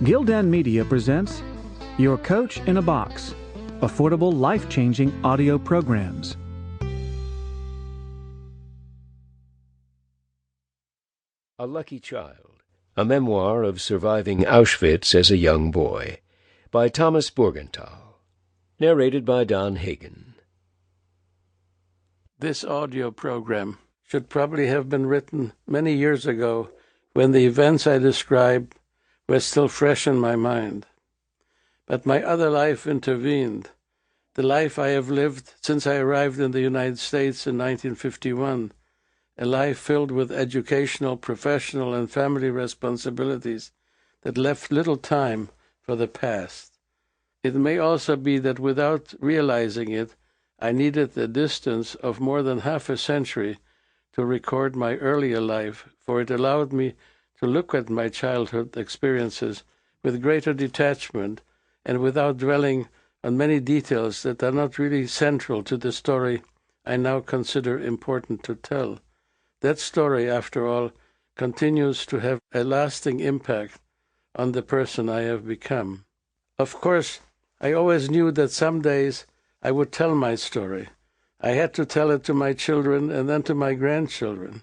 Gildan Media presents Your Coach in a Box, affordable, life-changing audio programs. A Lucky Child, a memoir of surviving Auschwitz as a young boy, by Thomas Buergenthal, narrated by Don Hagen. This audio program should probably have been written many years ago when the events I describe were still fresh in my mind. But my other life intervened, the life I have lived since I arrived in the United States in 1951, a life filled with educational, professional, and family responsibilities that left little time for the past. It may also be that without realizing it, I needed the distance of more than half a century to record my earlier life, for it allowed me to look at my childhood experiences with greater detachment and without dwelling on many details that are not really central to the story I now consider important to tell. That story, after all, continues to have a lasting impact on the person I have become. Of course, I always knew that some days I would tell my story. I had to tell it to my children and then to my grandchildren.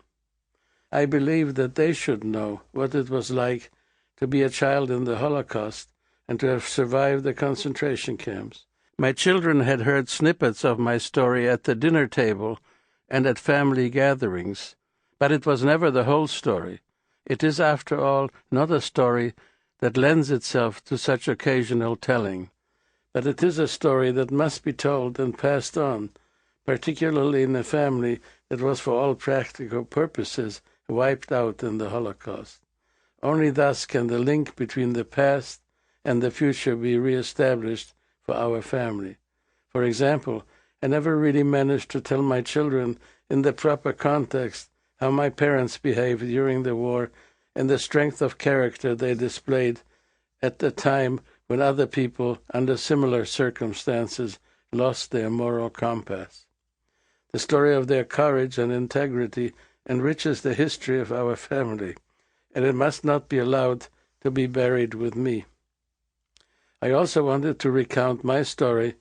I believed that they should know what it was like to be a child in the Holocaust and to have survived the concentration camps. My children had heard snippets of my story at the dinner table and at family gatherings, but it was never the whole story. It is, after all, not a story that lends itself to such occasional telling, but it is a story that must be told and passed on, particularly in a family that was for all practical purposes wiped out in the Holocaust. Only thus can the link between the past and the future be reestablished for our family. For example, I never really managed to tell my children in the proper context how my parents behaved during the war and the strength of character they displayed at the time when other people, under similar circumstances, lost their moral compass. The story of their courage and integrity enriches the history of our family, and it must not be allowed to be buried with me. I also wanted to recount my story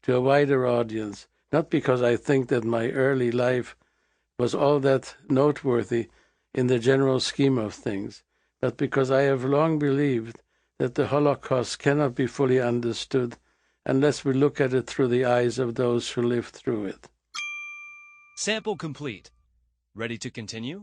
to a wider audience, not because I think that my early life was all that noteworthy in the general scheme of things, but because I have long believed that the Holocaust cannot be fully understood unless we look at it through the eyes of those who lived through it. Sample complete. Ready to continue?